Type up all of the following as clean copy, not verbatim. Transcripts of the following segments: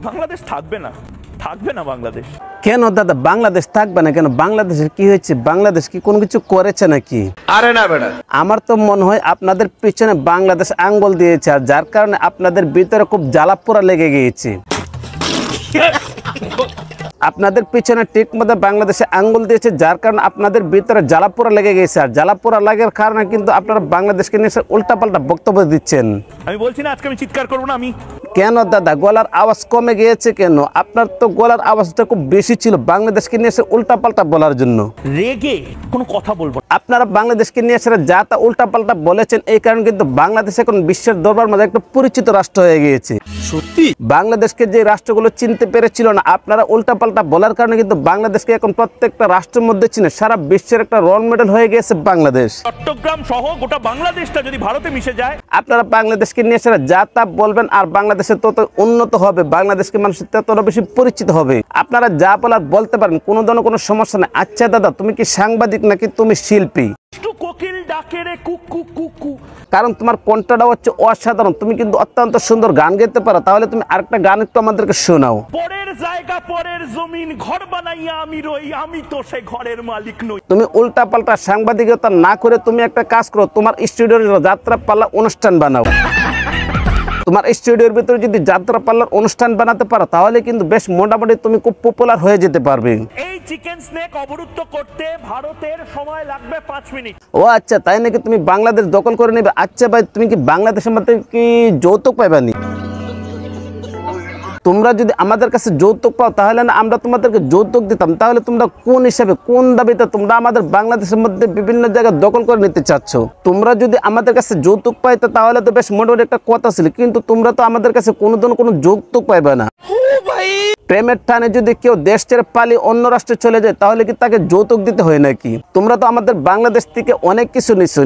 বাংলাদেশ থাকবে না, থাকবে না বাংলাদেশ। কেন দাদা বাংলাদেশ থাকবে না কেন? বাংলাদেশের কি হয়েছে? বাংলাদেশ কি কোনো কিছু করেছে নাকি? আরে না বেটা, আমার তো মনে হয় আপনাদের পিছনে বাংলাদেশ আঙ্গুল দিয়েছে, আর যার কারণে আপনাদের ভিতরে খুব জ্বালাপোড়া লেগে গিয়েছে। আপনাদের পিছনে ঠিক মতো বাংলাদেশে আঙ্গুল দিয়েছে, যার কারণে আপনাদের ভিতরে জ্বালাপোড়া লেগে গেছে, আর জ্বালাপোড়া লাগার কারণে কিন্তু আপনারা বাংলাদেশকে নিয়ে উল্টাপাল্টা বক্তব্য দিচ্ছেন। আমি বলছি না আজকে আমি চিৎকার করবো না। আমি কেন দাদা গলার আওয়াজ কমে গিয়েছে কেন? আপনার তো গলার আওয়াজটা খুব বেশি ছিল বাংলাদেশকে নিয়ে এসে উল্টাপাল্টা বলার জন্য। রেগে কোনো কথা বলবো না। আপনারা বাংলাদেশকে নিয়ে এসে যা তা উল্টাপাল্টা বলেছেন, এই কারণে কিন্তু বাংলাদেশ এখন বিশ্বের দরবার মধ্যে একটা পরিচিত রাষ্ট্র হয়ে গিয়েছে। সত্যি বাংলাদেশকে যে রাষ্ট্রগুলো চিনতে পেরেছিল না, আপনারা উল্টাপাল্টা বলার কারণে কিন্তু বাংলাদেশকে এখন প্রত্যেকটা রাষ্ট্রের মধ্যে চিনে সারা বিশ্বের একটা রোল মডেল হয়ে গিয়েছে বাংলাদেশ। চট্টগ্রাম সহ গোটা বাংলাদেশটা যদি ভারতে মিশে যায়, আপনারা বাংলাদেশকে নিয়ে এসে যা তা বলবেন, আর বাংলাদেশে তত উন্নত হবে, বাংলাদেশকে মানুষের ততটা বেশি পরিচিত হবে। আপনারা যা বলার বলতে পারেন, কোনো ধরনের কোনো সমস্যা নেই। আচ্ছা দাদা, তুমি কি সাংবাদিক নাকি তুমি শিল্পী? কোকিল ডাকে রে কুকু কুকু, কারণ তোমার কণ্ঠটা হচ্ছে অসাধারণ, তুমি কিন্তু অত্যন্ত সুন্দর গান গাইতে পারো। তাহলে তুমি আরেকটা গান একটু আমাদেরকে শোনাও। পরের জায়গা পরের জমিন ঘর বানাইয়া আমি রই, আমি তো সে ঘরের মালিক নই। তুমি উল্টাপাল্টা সাংবাদিকতা না করে তুমি একটা কাজ করো, তোমার স্টুডিওর যাত্রা পাল্লা অনুষ্ঠান বানাও। তোমার স্টুডিওর ভিতরে যদি যাত্রা পাল্লার অনুষ্ঠান বানাতে পারো, তাহলে কিন্তু বেশ মোটামুটি তুমি খুব পপুলার হয়ে যেতে পারবে। এই চিকেন স্নেক অবরুদ্ধ করতে ভারতের সময় লাগবে 5 মিনিট। ও আচ্ছা, তাই নাকি? তুমি বাংলাদেশ দখল করে নেবে? আচ্ছা ভাই, তুমি কি বাংলাদেশের মধ্যে কি যৌতুক পাইবানি? তোমরা যদি আমাদের কাছে যৌতুক পাও, তাহলে না আমরা তোমাদেরকে যৌতুক দিতাম। তাহলে তোমরা কোন হিসাবে, কোন দাবিতে তোমরা আমাদের বাংলাদেশের মধ্যে বিভিন্ন জায়গায় দখল করে নিতে চাচ্ছ? তোমরা যদি আমাদের কাছে যৌতুক পাইতো, তাহলে তো বেশ মোটামুটি একটা কথা ছিল, কিন্তু তোমরা তো আমাদের কাছে কোনো ধরনের কোনো যৌতুক পাইবে না। প্রেমের টানে যদি কেউ দেশ ছেড়ে পালিয়ে অন্য রাষ্ট্রে চলে যায়, তাহলে কি তাকে যৌতুক দিতে হয় নাকি? তোমরা তো আমাদের বাংলাদেশ থেকে অনেক কিছু নিছো,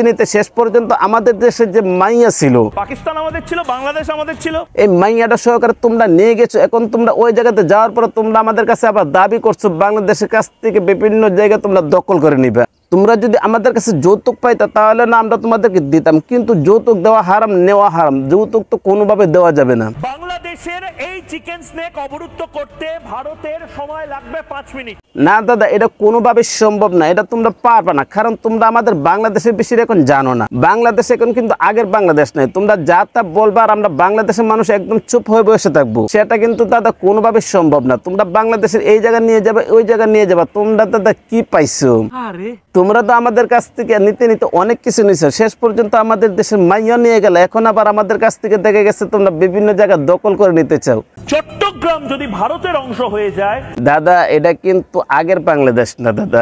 নিতে শেষ পর্যন্ত আমাদের দেশের যে মাইয়া ছিল, পাকিস্তান আমাদের ছিল, বাংলাদেশ আমাদের ছিল, এই মাইয়াটা সহকারে তোমরা নিয়ে গেছো। এখন তোমরা ওই জায়গাতে যাওয়ার পর তোমরা আমাদের কাছে আবার দাবি করছো বাংলাদেশের কাছ থেকে বিভিন্ন জায়গায় তোমরা দখল করে নিবে। তোমরা যদি আমাদের কাছে যৌতুক পাইতা, তাহলে না আমরা তোমাদেরকে দিতাম, কিন্তু যৌতুক দেওয়া হারাম, নেওয়া হারাম। যৌতুক তো কোনোভাবে দেওয়া যাবে না। বাংলাদেশের এই চিকেন স্নেক অবরুদ্ধ করতে ভারতের সময় লাগবে 5 মিনিট। না দাদা, এটা কোনোভাবে সম্ভব না, এটা তোমরা পারবে না, কারণ তোমরা আমাদের বাংলাদেশের বেশি এখন জানো না। বাংলাদেশ এখন কিন্তু আগের বাংলাদেশ নাই। তোমরা যা তা বলবা আর আমরা বাংলাদেশের মানুষ একদম চুপ হয়ে বসে থাকবো, সেটা কিন্তু দাদা কোনোভাবে সম্ভব না। তোমরা বাংলাদেশের এই জায়গা নিয়ে যাবে, ওই জায়গা নিয়ে যাবা, তোমরা দাদা কি পাইছো? তোমরা তো আমাদের কাছ থেকে নিতে অনেক কিছু নিছো, শেষ পর্যন্ত আমাদের দেশের মাইয়া নিয়ে গেলে, এখন আবার আমাদের কাছ থেকে দেখে গেছে তোমরা বিভিন্ন জায়গা দখল করে নিতে চাও। চট্টগ্রাম যদি ভারতের অংশ হয়ে যায়, দাদা এটা কিন্তু আগের বাংলাদেশ না দাদা,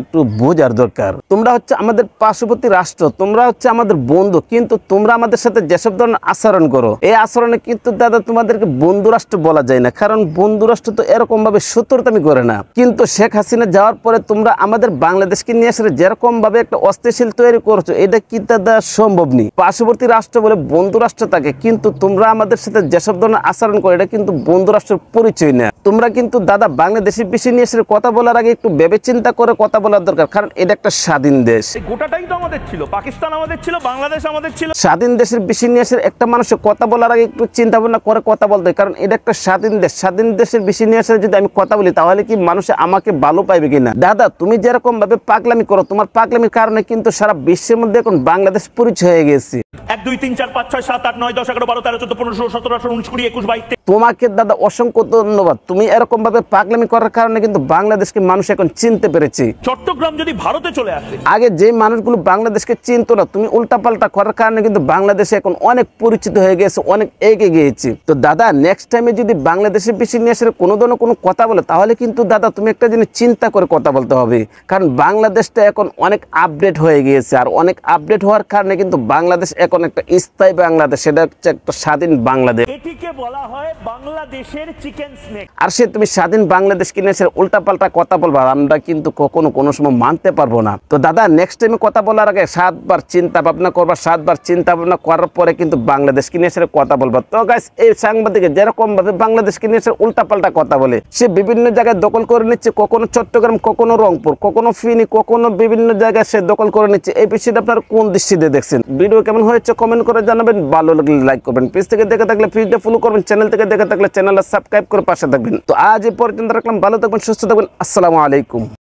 একটু বোঝার দরকার। তোমরা হচ্ছে আমাদের পার্শ্ববর্তী রাষ্ট্র, তোমরা হচ্ছে আমাদের বন্ধু, কিন্তু তোমরা আমাদের সাথে যেসব ধরনের আচরণ করো, এই আচরণে কিন্তু দাদা তোমাদেরকে বন্ধু রাষ্ট্র বলা যায় না, কারণ বন্ধু রাষ্ট্র তো এরকম ভাবে শত্রুতামি করে না। কিন্তু শেখ হাসিনা যাওয়ার পরে তোমরা আমাদের বাংলাদেশকে নিয়ে আসলে যেরকম ভাবে একটা অস্থিতিশীল তৈরি করছো, এটা কি দাদা সম্ভব নেই? পার্শ্ববর্তী রাষ্ট্র বলে বন্ধু রাষ্ট্র থাকে, কিন্তু তোমরা আমাদের সাথে যেসব ধরনের আচরণ করো, এটা কিন্তু বন্ধু রাষ্ট্রের পরিচয় না। তোমরা কিন্তু দাদা বাংলাদেশের বিষয় নিয়ে এসে কথা বলার আগে একটু ভেবে চিন্তা করে কথা বলার দরকার, কারণ এটা একটা স্বাধীন দেশ। গোটাটাই তো আমাদের ছিল, পাকিস্তান আমাদের ছিল, বাংলাদেশ আমাদের ছিল। স্বাধীন দেশের বিষয় নিয়ে এসে একটা মানুষের কথা বলার আগে একটু চিন্তা ভাবনা করে কথা বলতে হয়, কারণ এটা একটা স্বাধীন দেশ। স্বাধীন দেশের বিষয় নিয়ে এসে যদি আমি কথা বলি, তাহলে কি মানুষে আমাকে ভালো পাইবে কিনা? দাদা তুমি যেরকম ভাবে পাগলামি করো, তোমার পাগলামির কারণে কিন্তু সারা বিশ্বের মধ্যে এখন বাংলাদেশ পরিচয় হয়ে গেছে। 1 2 3 4 5 6 7 8 9 10 11 12 13 14 15 16 17 18 19 20 21 22। তোমাকে দাদা অসংখ্য ধন্যবাদ। তুমি এরকম ভাবে পাগলামি করার কারণে কিন্তু বাংলাদেশকে মানুষ এখন চিনতে পেরেছে। চট্টগ্রাম যদি ভারতে চলে আসে, আগে যে মানুষগুলো বাংলাদেশকে চিনতো না, তুমি উল্টাপাল্টা করার কারণে কিন্তু বাংলাদেশে এখন অনেক পরিচিত হয়ে গেছে, অনেক এগিয়ে গিয়েছে। তো দাদা নেক্সট টাইমে যদি বাংলাদেশের বিষয় নিয়ে এসে কোনো ধরনের কোনো কথা বলে, তাহলে কিন্তু দাদা তুমি একটা জিনিস চিন্তা করে কথা বলতে হবে, কারণ বাংলাদেশটা এখন অনেক আপডেট হয়ে গিয়েছে, আর অনেক আপডেট হওয়ার কারণে কিন্তু বাংলাদেশ এখন একটা স্থায়ী বাংলাদেশ, সেটা হচ্ছে একটা স্বাধীন বাংলাদেশ। এটিকে বলা হয় বাংলাদেশের চিকেন স্নেক। আর সে তুমি স্বাধীন বাংলাদেশ কিনে এসে উল্টাপাল্টা কথা বলবা, আমরা কিন্তু কখনো কোনো সময় মানতে পারবো না। তো দাদা নেক্সট টাইমে কথা বলার আগে 7 বার চিন্তা ভাবনা করবা, 7 বার চিন্তা ভাবনা করার পরে কিন্তু বাংলাদেশ কিনে এসে কথা বলবা। তো গাইস, এই সাংবাদিকে যেরকম ভাবে বাংলাদেশ কিনে এসে উল্টাপাল্টা কথা বলে, সে বিভিন্ন জায়গায় দখল করে নিচ্ছে, কখনো চট্টগ্রাম, কখনো রংপুর, কখনো ফেনী, কখনো বিভিন্ন জায়গায় সে দখল করে নিচ্ছে। এই বিষয়টা আপনারা কোন দৃষ্টিতে দেখছেন? ভিডিও কেমন হয়েছে কমেন্ট করে জানাবেন, ভালো লাগলে লাইক করবেন, পেজ থেকে দেখে থাকলে পেজটা ফলো করবেন, চ্যানেল থেকে দেখে থাকলে চ্যানেলটা সাবস্ক্রাইব করে পাশে থাকবেন। তো আজ এই পর্যন্ত রাখলাম, ভালো থাকবেন, সুস্থ থাকবেন, আসসালামু আলাইকুম।